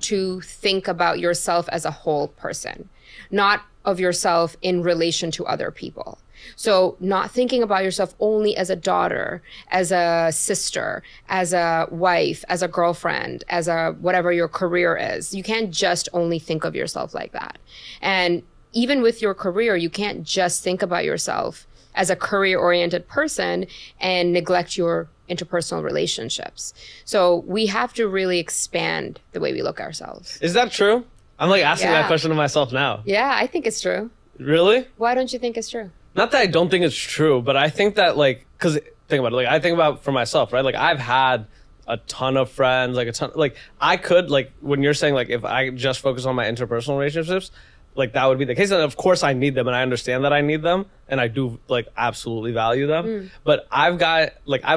to think about yourself as a whole person, not of yourself in relation to other people. So not thinking about yourself only as a daughter, as a sister, as a wife, as a girlfriend, as a whatever your career is. You can't just only think of yourself like that. And even with your career, you can't just think about yourself as a career-oriented person and neglect your interpersonal relationships. So we have to really expand the way we look at ourselves. Is that true? I'm like asking that question to myself now. Yeah, I think it's true. Really? Why don't you think it's true? Not that I don't think it's true, but I think that, like, because think about it, like, I think about for myself, right? Like, I've had a ton of friends, like, I could, like, when you're saying, like, if I just focus on my interpersonal relationships, like, that would be the case. And of course I need them, and I understand that I need them, and I do, like, absolutely value them. But I've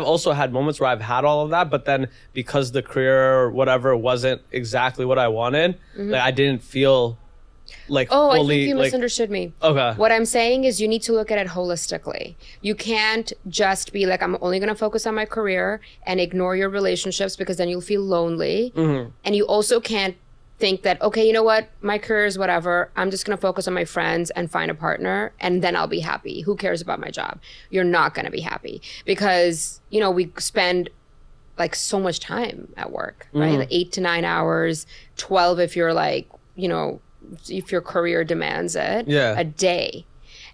also had moments where I've had all of that, but then because the career or whatever wasn't exactly what I wanted, like, I didn't feel like fully, I think you misunderstood me. Okay. What I'm saying is you need to look at it holistically. You can't just be like, I'm only going to focus on my career and ignore your relationships, because then you'll feel lonely. And you also can't think that, okay, you know what, my career is whatever, I'm just going to focus on my friends and find a partner, and then I'll be happy. Who cares about my job? You're not going to be happy, because, you know, we spend like so much time at work, right? Like 8 to 9 hours, 12 if you're like, you know, if your career demands it, a day.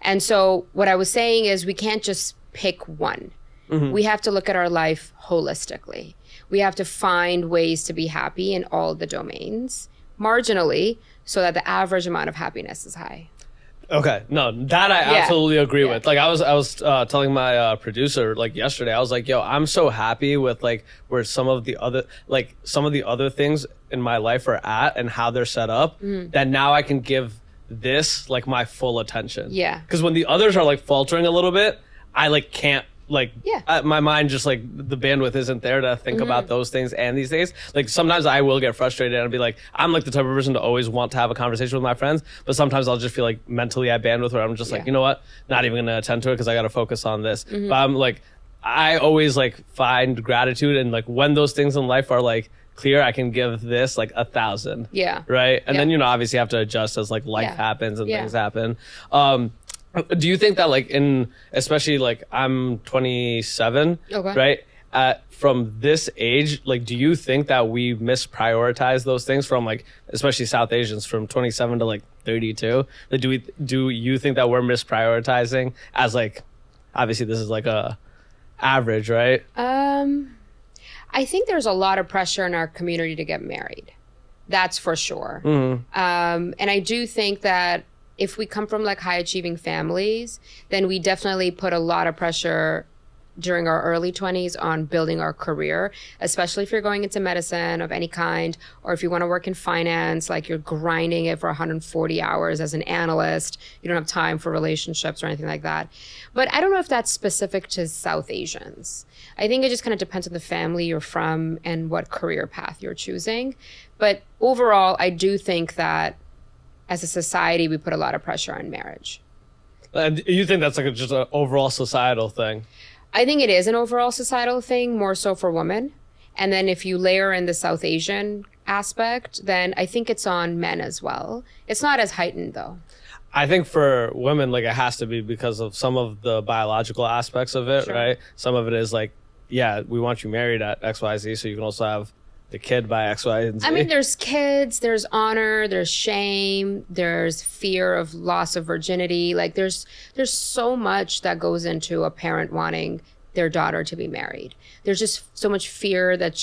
And so what I was saying is we can't just pick one. We have to look at our life holistically. We have to find ways to be happy in all the domains, marginally, so that the average amount of happiness is high. Okay, no, that I absolutely agree with. Like, I was telling my producer, like, yesterday, I was like, yo, I'm so happy with, like, where some of the other things in my life are at and how they're set up, that now I can give this, like, my full attention. Yeah. Because when the others are, like, faltering a little bit, I, like, can't, like, my mind just, like, the bandwidth isn't there to think about those things and these days. Like, sometimes I will get frustrated and be like, I'm, like, the type of person to always want to have a conversation with my friends, but sometimes I'll just feel, like, mentally at bandwidth where I'm just like, you know what, not even gonna attend to it because I gotta focus on this. But I'm, like, I always, like, find gratitude, and, like, when those things in life are, like, clear, I can give this, like, 1,000. Yeah. Right? And then, you know, obviously you have to adjust as, like, life happens and things happen. Do you think that, like, especially, like, I'm 27, right? From this age, like, do you think that we misprioritize those things from, like, especially South Asians, from 27 to, like, 32? Like, do you think that we're misprioritizing as, like, obviously this is like a average, right? I think there's a lot of pressure in our community to get married. That's for sure. And I do think that if we come from, like, high achieving families, then we definitely put a lot of pressure during our early 20s on building our career, especially if you're going into medicine of any kind, or if you want to work in finance, like, you're grinding it for 140 hours as an analyst. You don't have time for relationships or anything like that. But I don't know if that's specific to South Asians. I think it just kind of depends on the family you're from and what career path you're choosing. But overall, I do think that as a society, we put a lot of pressure on marriage. And you think that's, like, just an overall societal thing? I think it is an overall societal thing, more so for women. And then if you layer in the South Asian aspect, then I think it's on men as well. It's not as heightened, though. I think for women, like, it has to be because of some of the biological aspects of it, right? Some of it is like, yeah, we want you married at XYZ, so you can also have the kid by X, Y, and Z. I mean, there's kids, there's honor, there's shame, there's fear of loss of virginity. Like, there's so much that goes into a parent wanting their daughter to be married. There's just so much fear that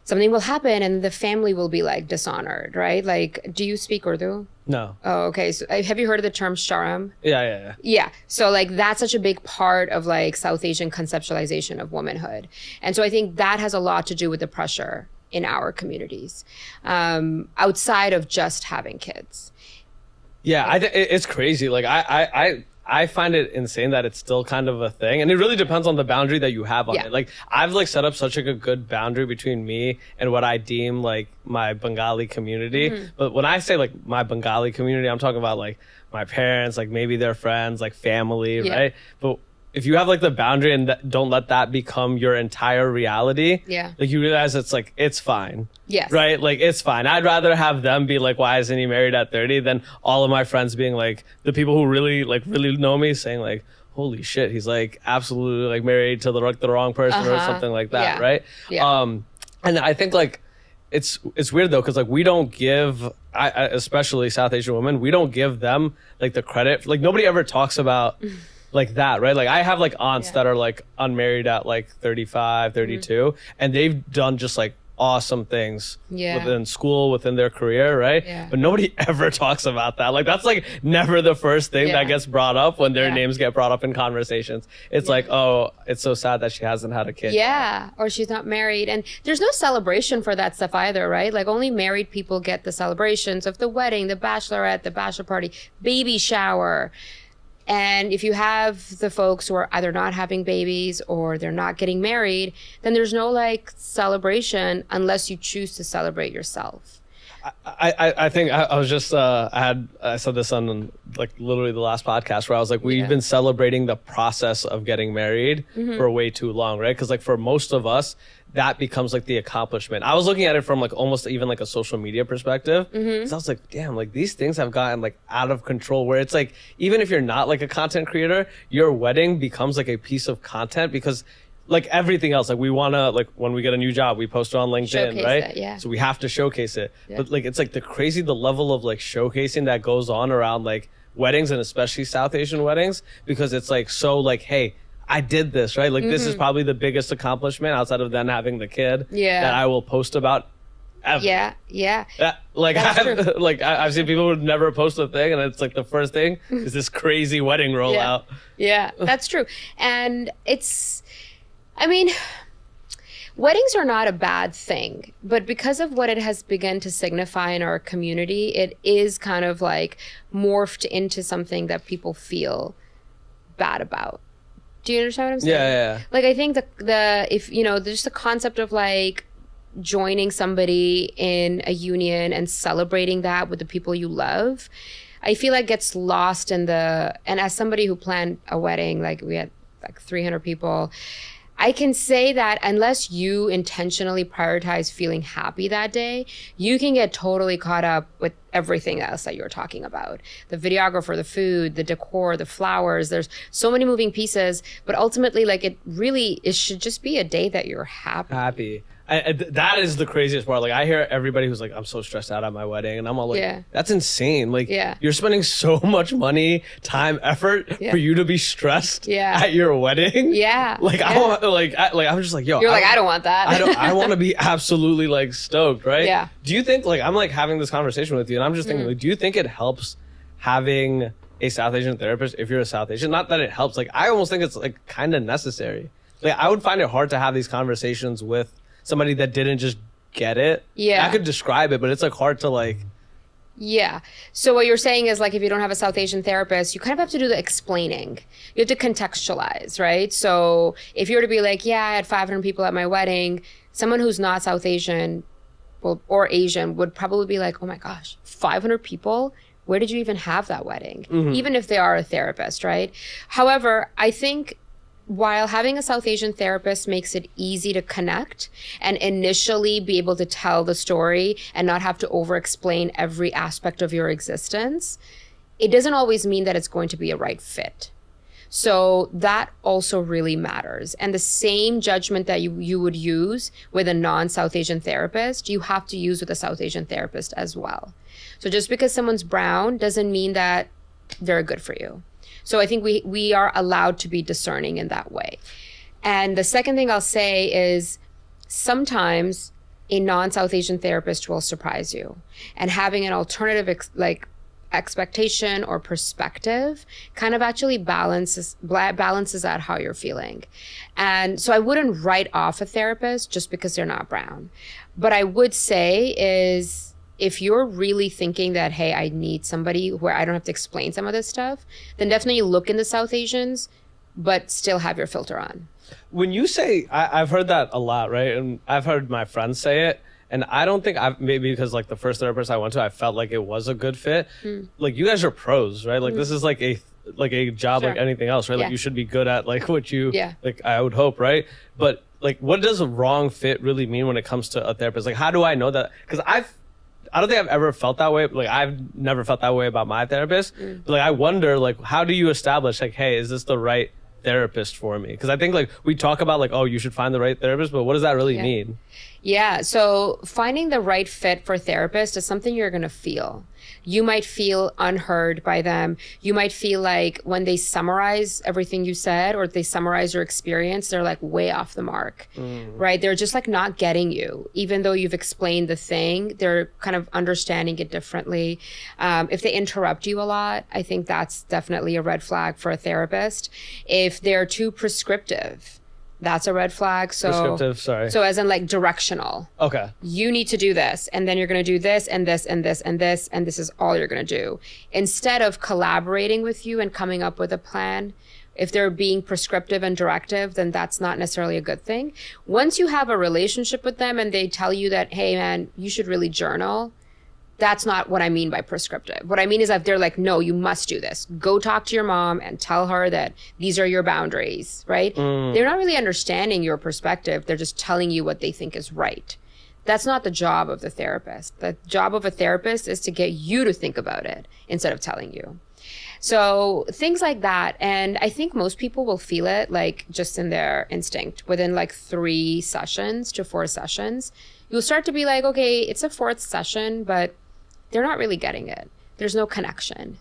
something will happen and the family will be, like, dishonored, right? Like, do you speak Urdu? No. Oh, okay. So have you heard of the term sharam? Yeah. Yeah. So, like, that's such a big part of, like, South Asian conceptualization of womanhood. And so I think that has a lot to do with the pressure in our communities, outside of just having kids. Yeah, it's crazy. Like, I I find it insane that it's still kind of a thing. And it really depends on the boundary that you have on it. Like, I've like set up such like a good boundary between me and what I deem like my Bengali community. But when I say like my Bengali community, I'm talking about like my parents, like maybe their friends, like family, right? But if you have like the boundary and don't let that become your entire reality, like you realize it's like, it's fine. Yes. Right? Like, it's fine. I'd rather have them be like, why isn't he married at 30 than all of my friends being like, the people who really know me saying like, holy shit, he's like absolutely like married to the wrong person or something like that. Right? And I think like, it's weird though, because like we don't give, especially South Asian women, we don't give them like the credit. Like nobody ever talks about like that, right? Like I have like aunts that are like unmarried at like 35, 32, and they've done just like awesome things within school, within their career, right? But nobody ever talks about that. Like that's like never the first thing that gets brought up when their names get brought up in conversations. It's like, oh, it's so sad that she hasn't had a kid. Or she's not married. And there's no celebration for that stuff either, right? Like only married people get the celebrations of the wedding, the bachelorette, the bachelor party, baby shower. And if you have the folks who are either not having babies or they're not getting married, then there's no like celebration unless you choose to celebrate yourself. I think I was just I said this on like literally the last podcast where I was like, we've been celebrating the process of getting married for way too long, right? Because like for most of us, that becomes like the accomplishment. I was looking at it from like almost even like a social media perspective. So I was like, damn, like these things have gotten like out of control where it's like, even if you're not like a content creator, your wedding becomes like a piece of content because like everything else, like we want to, like when we get a new job, we post it on LinkedIn, Showcase right? it, So we have to showcase it. But like, it's like the level of like showcasing that goes on around like weddings and especially South Asian weddings, because it's like, so like, hey, I did this, right? Like this is probably the biggest accomplishment outside of then having the kid that I will post about ever. Like I've seen people who never post a thing and it's like the first thing is this crazy wedding rollout. That's true. And I mean, weddings are not a bad thing, but because of what it has begun to signify in our community, it is kind of like morphed into something that people feel bad about. Do you understand what I'm saying? Yeah. Like, I think if, you know, there's the concept of like joining somebody in a union and celebrating that with the people you love, I feel like gets lost and as somebody who planned a wedding, like we had like 300 people, I can say that unless you intentionally prioritize feeling happy that day, you can get totally caught up with everything else that you're talking about. The videographer, the food, the decor, the flowers. There's so many moving pieces, but ultimately, like it should just be a day that you're happy. That is the craziest part. Like I hear everybody who's like, I'm so stressed out at my wedding, and I'm all like, that's insane. Like you're spending so much money, time, effort for you to be stressed at your wedding. Like I want, I'm just like, yo, you're like, I don't want that. I want to be absolutely like stoked, right? Do you think like I'm like having this conversation with you, and I'm just thinking, like, do you think it helps having a South Asian therapist if you're a South Asian? Not that it helps. Like I almost think it's like kind of necessary. Like I would find it hard to have these conversations with somebody that didn't just get it. I could describe it, but it's like hard to like. So what you're saying is like if you don't have a South Asian therapist, you kind of have to do the explaining. You have to contextualize, right? So if you were to be like, I had 500 people at my wedding, someone who's not South Asian or Asian would probably be like, oh my gosh, 500 people? Where did you even have that wedding? Even if they are a therapist, right? However, I think while having a South Asian therapist makes it easy to connect and initially be able to tell the story and not have to over-explain every aspect of your existence, it doesn't always mean that it's going to be a right fit. So that also really matters. And the same judgment that you would use with a non-South Asian therapist, you have to use with a South Asian therapist as well. So just because someone's brown doesn't mean that they're good for you. So I think we are allowed to be discerning in that way. And the second thing I'll say is sometimes a non-South Asian therapist will surprise you. And having an alternative expectation or perspective kind of actually balances out how you're feeling. And so I wouldn't write off a therapist just because they're not brown. But I would say is if you're really thinking that, hey, I need somebody where I don't have to explain some of this stuff, then definitely look into South Asians, but still have your filter on. When you say, I've heard that a lot, right? And I've heard my friends say it. And I don't think maybe because like the first therapist I went to, I felt like it was a good fit. Like you guys are pros, right? Like this is like a job like anything else, right? Like you should be good at like what you, like I would hope, right? But like what does a wrong fit really mean when it comes to a therapist? Like how do I know that? Because I don't think I've ever felt that way. Like I've never felt that way about my therapist. But like I wonder like how do you establish like, hey, is this the right therapist for me? Because I think like we talk about like, oh, you should find the right therapist, but what does that really mean? Yeah, so finding the right fit for a therapist is something you're going to feel. You might feel unheard by them. You might feel like when they summarize everything you said or they summarize your experience, they're like way off the mark, right? They're just like not getting you. Even though you've explained the thing, they're kind of understanding it differently. If they interrupt you a lot, I think that's definitely a red flag for a therapist. If they're too prescriptive, that's a red flag. So prescriptive, sorry. So as in like directional. Okay. You need to do this, and then you're going to do this and this and this and this, and this is all you're going to do. Instead of collaborating with you and coming up with a plan, if they're being prescriptive and directive, then that's not necessarily a good thing. Once you have a relationship with them and they tell you that, hey man, you should really journal, that's not what I mean by prescriptive. What I mean is if they're like, no, you must do this. Go talk to your mom and tell her that these are your boundaries, right? They're not really understanding your perspective. They're just telling you what they think is right. That's not the job of the therapist. The job of a therapist is to get you to think about it instead of telling you. So things like that. And I think most people will feel it like just in their instinct within like 3 sessions to 4 sessions. You'll start to be like, okay, it's a 4th session, but they're not really getting it. There's no connection.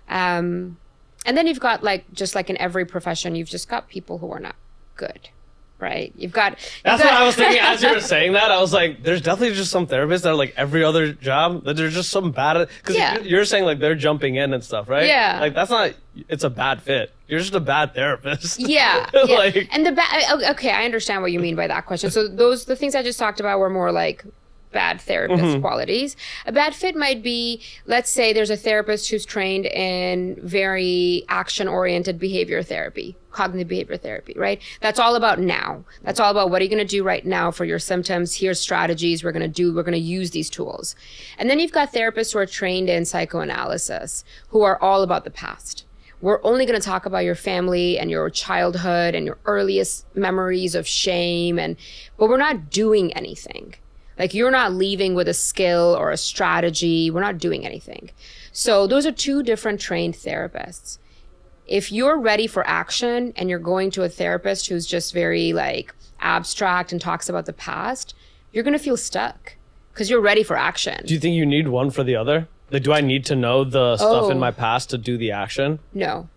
And then you've got like, just like in every profession, you've just got people who are not good, right? That's what I was thinking as you were saying that. I was like, there's definitely just some therapists that are like every other job, that there's just some bad, because you're saying like they're jumping in and stuff, right? Yeah. Like that's not, it's a bad fit. You're just a bad therapist. Yeah. Like, and okay, I understand what you mean by that question. So the things I just talked about were more like bad therapist qualities. A bad fit might be, let's say there's a therapist who's trained in very action-oriented behavior therapy, cognitive behavior therapy, right? That's all about now. That's all about what are you going to do right now for your symptoms? Here's strategies we're going to use these tools. And then you've got therapists who are trained in psychoanalysis, who are all about the past. We're only going to talk about your family and your childhood and your earliest memories of shame, but we're not doing anything. Like you're not leaving with a skill or a strategy. We're not doing anything. So those are 2 different trained therapists. If you're ready for action and you're going to a therapist who's just very like abstract and talks about the past, you're going to feel stuck because you're ready for action. do you think you need one for the other? Like, do I need to know the stuff in my past to do the action? No.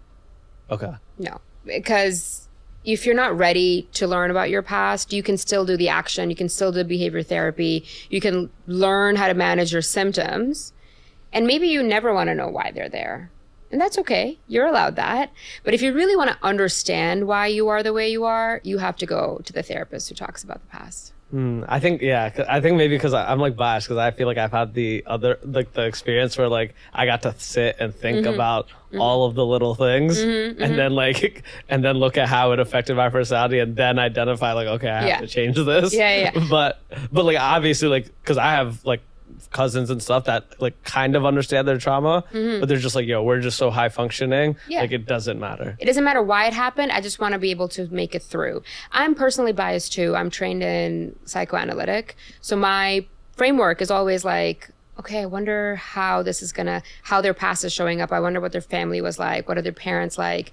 Okay. No, because if you're not ready to learn about your past, you can still do the action. You can still do behavior therapy. You can learn how to manage your symptoms. And maybe you never want to know why they're there. And that's okay. You're allowed that. But if you really want to understand why you are the way you are, you have to go to the therapist who talks about the past. I think maybe because I'm like biased because I feel like I've had the experience where like I got to sit and think about all of the little things and then look at how it affected my personality and then identify like, okay, I have to change this. But like obviously like because I have like cousins and stuff that like kind of understand their trauma, but they're just like, yo, we're just so high functioning. Like it doesn't matter. It doesn't matter why it happened. I just want to be able to make it through. I'm personally biased too. I'm trained in psychoanalytic. So my framework is always like, okay, I wonder how their past is showing up. I wonder what their family was like. What are their parents like?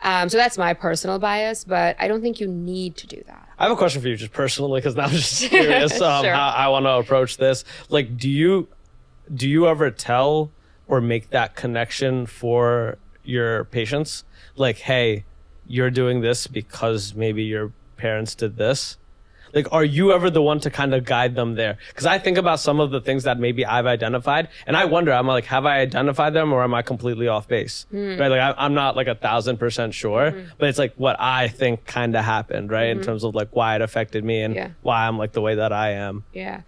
So that's my personal bias, but I don't think you need to do that. I have a question for you just personally, because now I'm just curious how I want to approach this. Like, do you ever tell or make that connection for your patients? Like, hey, you're doing this because maybe your parents did this. Like, are you ever the one to kind of guide them there? Because I think about some of the things that maybe I've identified, and I wonder, I'm like, have I identified them or am I completely off base? Right? Like, I'm not like 1,000% sure, but it's like what I think kind of happened, right? In terms of like why it affected me and why I'm like the way that I am. Yeah.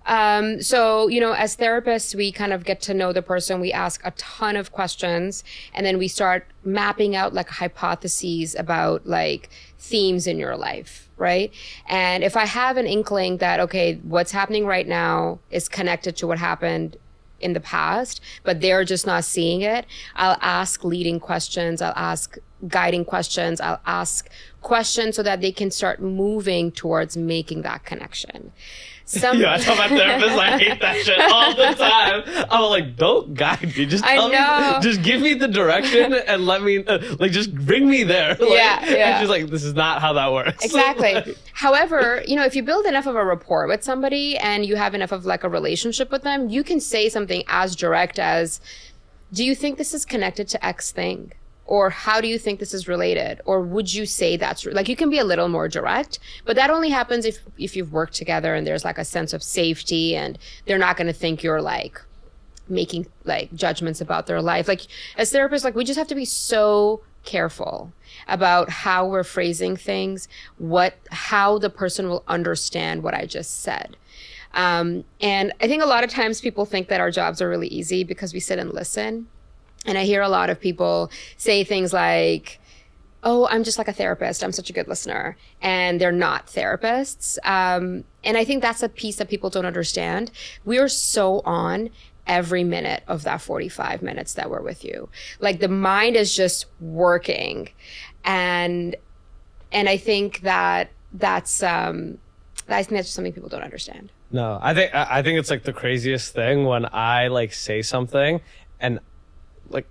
So, as therapists, we kind of get to know the person. We ask a ton of questions, and then we start mapping out like hypotheses about like themes in your life, right? And if I have an inkling that, okay, what's happening right now is connected to what happened in the past, but they're just not seeing it, I'll ask leading questions. I'll ask guiding questions. I'll ask questions so that they can start moving towards making that connection. I tell my therapist I hate that shit all the time. I'm like, don't guide me. Just tell me, just give me the direction and let me, just bring me there. And she's like, this is not how that works. Exactly. However, if you build enough of a rapport with somebody and you have enough of like a relationship with them, you can say something as direct as, do you think this is connected to X thing? Or how do you think this is related? Or would you say that's like, you can be a little more direct, but that only happens if you've worked together and there's like a sense of safety and they're not going to think you're like making like judgments about their life. Like as therapists, like we just have to be so careful about how we're phrasing things, how the person will understand what I just said. And I think a lot of times people think that our jobs are really easy because we sit and listen. And I hear a lot of people say things like, oh, I'm just like a therapist. I'm such a good listener. And they're not therapists. And I think that's a piece that people don't understand. We are so on every minute of that 45 minutes that we're with you. Like the mind is just working. And I think that's something people don't understand. No, I think it's like the craziest thing when I like say something and like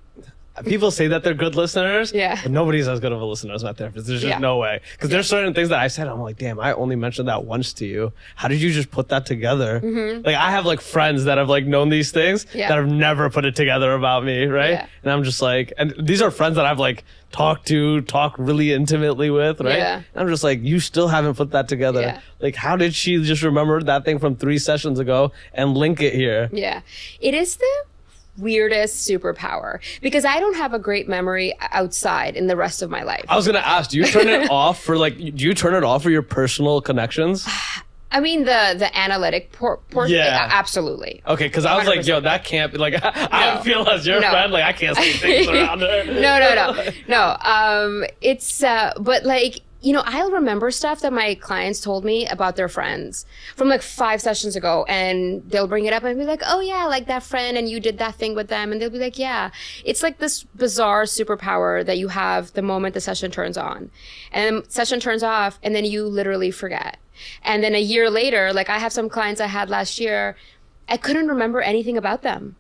people say that they're good listeners, but nobody's as good of a listener as my therapist. There's just no way. Because there's certain things that I said, I'm like, damn, I only mentioned that once to you. How did you just put that together? Mm-hmm. Like I have like friends that have like known these things that have never put it together about me, right? Yeah. And I'm just like, and these are friends that I've like talked really intimately with, right? Yeah. And I'm just like, you still haven't put that together. Yeah. Like how did she just remember that thing from 3 sessions ago and link it here? Yeah. It is the weirdest superpower because I don't have a great memory outside in the rest of my life. I was gonna ask, do you turn it off for your personal connections? I mean the analytic portion. Yeah, absolutely. Okay, because I was 100%. Like, yo, that can't be like. I feel as your friend, like I can't say things around her. No. It's but like. I'll remember stuff that my clients told me about their friends from like 5 sessions ago, and they'll bring it up and be like, oh yeah, like that friend and you did that thing with them. And they'll be like, yeah, it's like this bizarre superpower that you have the moment the session turns on, and then session turns off and then you literally forget. And then a year later, like I have some clients I had last year, I couldn't remember anything about them.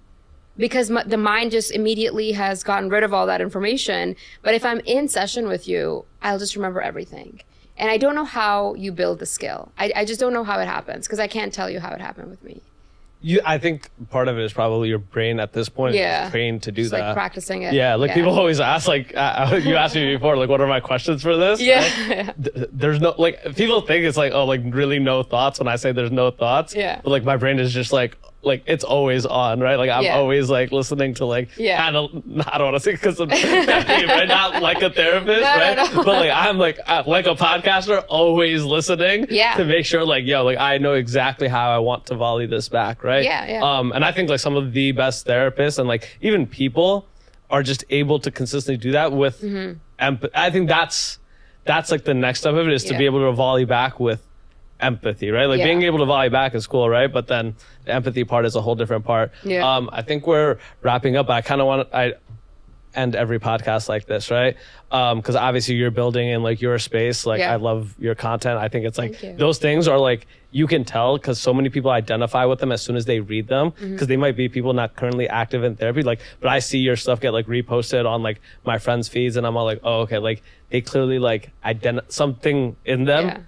Because the mind just immediately has gotten rid of all that information. But if I'm in session with you, I'll just remember everything. And I don't know how you build the skill. I just don't know how it happens because I can't tell you how it happened with me. I think part of it is probably your brain at this point is trained to do that. Like practicing it. Yeah, like people always ask, like you asked me before, like what are my questions for this? Yeah. Right? There's no, like people think it's like, oh, like really no thoughts when I say there's no thoughts. Yeah. But like my brain is just like it's always on, right? Like I'm always like listening to like kind of, I don't want to say because I'm right? Not like a therapist, right? No. But like I'm like a podcaster, always listening to make sure like, yo, like I know exactly how I want to volley this back, right? Yeah. And I think like some of the best therapists and like even people are just able to consistently do that with empathy. I think that's like the next step of it is to be able to volley back with empathy, right? Like being able to volley back is cool, right? But then the empathy part is a whole different part. Yeah. I think we're wrapping up. I kind of I end every podcast like this, right? Because obviously you're building in like your space. Like I love your content. I think it's like those things are like you can tell because so many people identify with them as soon as they read them because they might be people not currently active in therapy. Like, but I see your stuff get like reposted on like my friends' feeds, and I'm all like, oh, okay, like they clearly like something in them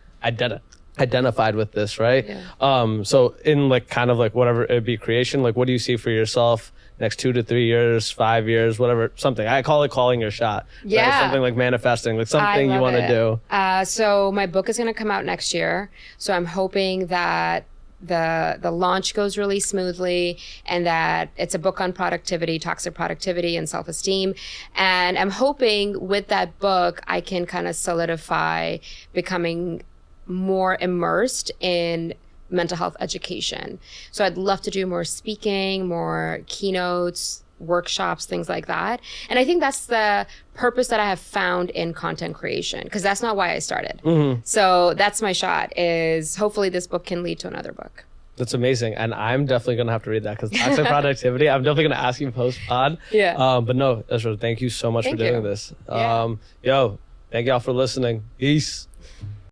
identified with this, right? So in like kind of like whatever it be creation, like what do you see for yourself next 2 to 3 years, 5 years, whatever, something? I call it calling your shot. Right? Something like manifesting, like something you want to do. So my book is going to come out next year. So I'm hoping that the launch goes really smoothly and that it's a book on productivity, toxic productivity and self-esteem. And I'm hoping with that book, I can kind of solidify becoming more immersed in mental health education. So I'd love to do more speaking, more keynotes, workshops, things like that. And I think that's the purpose that I have found in content creation, because that's not why I started. So that's my shot, is hopefully this book can lead to another book. That's amazing. And I'm definitely going to have to read that, because toxic productivity, I'm definitely going to ask you post-pod. Yeah. But no, Israa, thank you so much for doing this. Yeah. Yo, thank y'all for listening. Peace.